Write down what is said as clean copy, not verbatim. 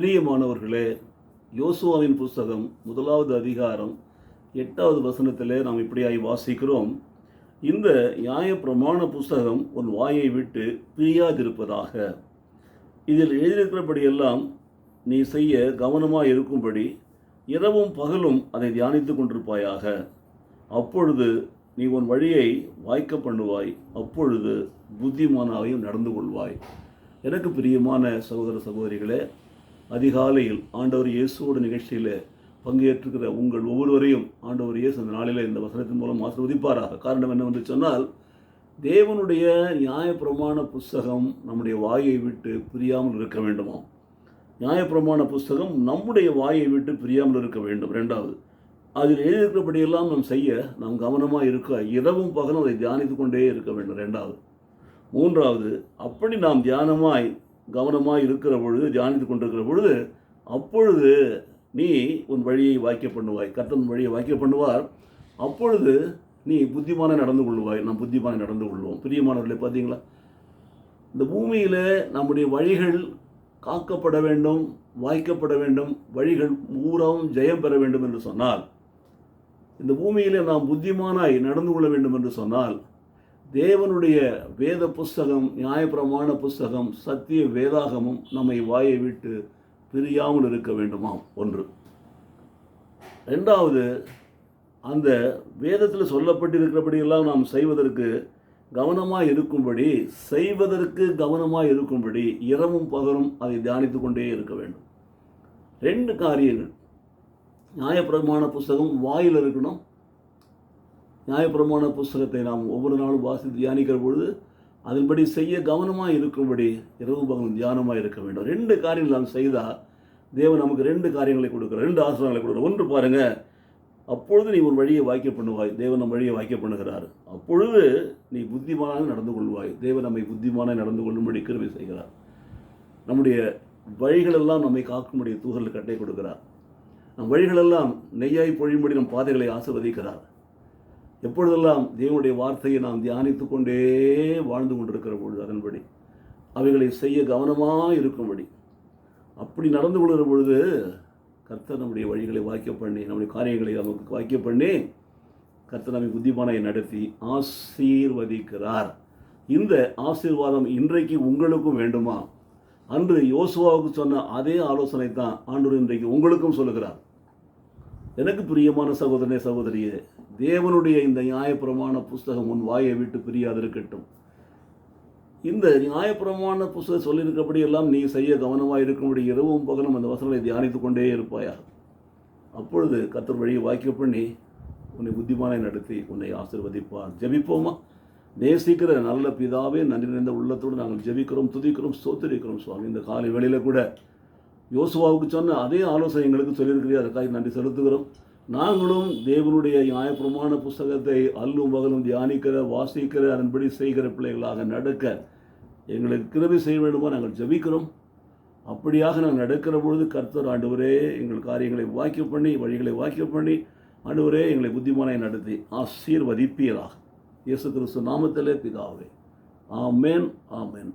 பிரியமானவர்களே, யோசுவாவின் புஸ்தகம் 1வது அதிகாரம் 8வது வசனத்திலே நாம் இப்படியாய் வாசிக்கிறோம். இந்த நியாயப்பிரமாண புஸ்தகம் உன் வாயை விட்டு பிரியாதிருப்பதாக. இதில் எழுதியிருக்கிறபடியெல்லாம் நீ செய்ய கவனமாக இருக்கும்படி இரவும் பகலும் அதை தியானித்து கொண்டிருப்பாயாக. அப்பொழுது நீ உன் வழியை வாய்க்க பண்ணுவாய், அப்பொழுது புத்திமானாவையும் நடந்து கொள்வாய். எனக்கு பிரியமான சகோதர சகோதரிகளே, அதிகாலையில் ஆண்டவர் இயேசுவோட நிகழ்ச்சியில் பங்கேற்றுக்கிற உங்கள் ஒவ்வொருவரையும் ஆண்டவர் இயேசு அந்த நாளில் இந்த வசனத்தின் மூலம் ஆசீர்வதிப்பாராக. காரணம் என்னவென்று சொன்னால், தேவனுடைய நியாயப்பிரமாண புஸ்தகம் நம்முடைய வாயை விட்டு பிரியாமல் இருக்க வேண்டுமாம். நியாயப்பிரமாண புஸ்தகம் நம்முடைய வாயை விட்டு பிரியாமல் இருக்க வேண்டும். ரெண்டாவது, அதில் எழுதியிருக்கிறபடியெல்லாம் நாம் செய்ய நாம் கவனமாக இருக்க, இரவும் பகலும் அதை தியானித்து கொண்டே இருக்க வேண்டும். ரெண்டாவது, மூன்றாவது, அப்படி நாம் தியானமாய் கவனமாக இருக்கிற பொழுது, தியானித்து கொண்டிருக்கிற பொழுது, அப்பொழுது நீ உன் வழியை வாய்க்க பண்ணுவாய். கர்த்தன் வழியை வாய்க்க பண்ணுவார். அப்பொழுது நீ புத்திமான நடந்து கொள்வாய். நாம் புத்திமான நடந்து கொள்வோம். பிரியமானவர்களே, பார்த்தீங்களா, இந்த பூமியில் நம்முடைய வழிகள் காக்கப்பட வேண்டும், வாய்க்கப்பட வேண்டும், வழிகள் பூராவும் ஜெயம் பெற வேண்டும் என்று சொன்னால், இந்த பூமியில் நாம் புத்திமானாய் நடந்து கொள்ள வேண்டும் என்று சொன்னால், தேவனுடைய வேத புஸ்தகம், நியாயப்பிரமாண புஸ்தகம், சத்திய வேதாகமும் நம்மை வாயை விட்டு பிரியாமல் இருக்க வேண்டுமாம். ஒன்று. ரெண்டாவது, அந்த வேதத்தில் சொல்லப்பட்டிருக்கிறபடியெல்லாம் நாம் செய்வதற்கு கவனமாக இருக்கும்படி இரவும் பகலும் அதை தியானித்து கொண்டே இருக்க வேண்டும். ரெண்டு காரியங்கள். நியாயப்பிரமாண புஸ்தகம் வாயில் இருக்கணும். நியாயப்பிரமாண புஸ்தகத்தை நாம் ஒவ்வொரு நாளும் வாசித்து தியானிக்கிற பொழுது அதன்படி செய்ய கவனமாக இருக்கும்படி இரவு பகலும் தியானமாக இருக்க வேண்டும். ரெண்டு காரியங்கள் நாம் செய்தால் தேவன் நமக்கு ரெண்டு காரியங்களை கொடுக்குறார், ரெண்டு ஆசீர்வாதங்களை கொடுக்குறார். ஒன்று பாருங்கள், அப்பொழுது நீ உன் வழியை வாய்க்க பண்ணுவாய். தேவன் நம் வழியை வாய்க்க பண்ணுகிறார். அப்பொழுது நீ புத்திமானாக நடந்து கொள்வாய். தேவன் நம்மை புத்திமானாக நடந்து கொள்ளும்படி கிருபை செய்கிறார். நம்முடைய வழிகளெல்லாம் நம்மை காக்கும்படி தூதர்கள் கட்டளை கொடுக்கிறார். நம் வழிகளெல்லாம் நெய்யாய் பொழியும்படி நம் பாதைகளை ஆசீர்வதிக்கிறார். எப்பொழுதெல்லாம் தேவனுடைய வார்த்தையை நாம் தியானித்து கொண்டே வாழ்ந்து கொண்டிருக்கிற பொழுது அதன்படி அவைகளை செய்ய கவனமாக இருக்கும்படி, அப்படி நடந்து கொள்கிற பொழுது கர்த்தர் நம்முடைய வழிகளை வாய்க்க பண்ணி, நம்முடைய காரியங்களை நமக்கு வாய்க்க பண்ணி, கர்த்தர் நம்மை புத்திமானாய் நடத்தி ஆசீர்வதிக்கிறார். இந்த ஆசீர்வாதம் இன்றைக்கு உங்களுக்கும் வேண்டுமா? அன்று யோசுவாவுக்கு சொன்ன அதே ஆலோசனை தான் ஆண்டவர் இன்றைக்கு உங்களுக்கும் சொல்லுகிறார். எனக்கு பிரியமான சகோதரனே, சகோதரியே, தேவனுடைய இந்த நியாயப்பிரமாண புஸ்தகம் உன் வாயை விட்டு பிரியாதிருக்கட்டும். இந்த நியாயப்பிரமாண புஸ்தகம் சொல்லியிருக்கிறபடி எல்லாம் நீ செய்ய கவனமாக இருக்கும்படி இரவும் பகலும் அந்த வசனங்களை தியானித்து கொண்டே இருப்பாயா. அப்பொழுது கர்த்தர் வழியை வாய்க்க பண்ணி உன்னை புத்திமானாய் நடத்தி உன்னை ஆசீர்வதிப்பார். ஜெபிப்போமா? நேசிக்கிற நல்ல பிதாவே, நன்றி நிறைந்த உள்ளத்தோடு நாங்கள் ஜெபிக்கிறோம், துதிக்கிறோம், ஸ்தோத்திரிக்கிறோம் சுவாமி. இந்த காலை வேளையில் கூட யோசுவாவுக்கு சொன்ன அதே ஆலோசனை எங்களுக்கு சொல்லியிருக்கிறீர்கள். அதற்காக நன்றி செலுத்துகிறோம். நாங்களும் தேவனுடைய நியாயப்பிரமாண புஸ்தகத்தை அல்லும் பகலும் தியானிக்கிற, வாசிக்கிற, அதன்படி செய்கிற பிள்ளைகளாக நடக்க எங்களுக்கு கிருபை செய்ய வேண்டுமா நாங்கள் ஜெபிக்கிறோம். அப்படியாக நாங்கள் நடக்கிற பொழுது கர்த்தர் ஆண்டவரே எங்கள் காரியங்களை வாய்க்க பண்ணி, வழிகளை வாய்க்க பண்ணி, ஆண்டவரே எங்களை புத்திமானாய் நடத்தி ஆசீர்வதிப்பீராக. இயேசு கிறிஸ்து நாமத்திலே பிதாவே. ஆமென், ஆமென்.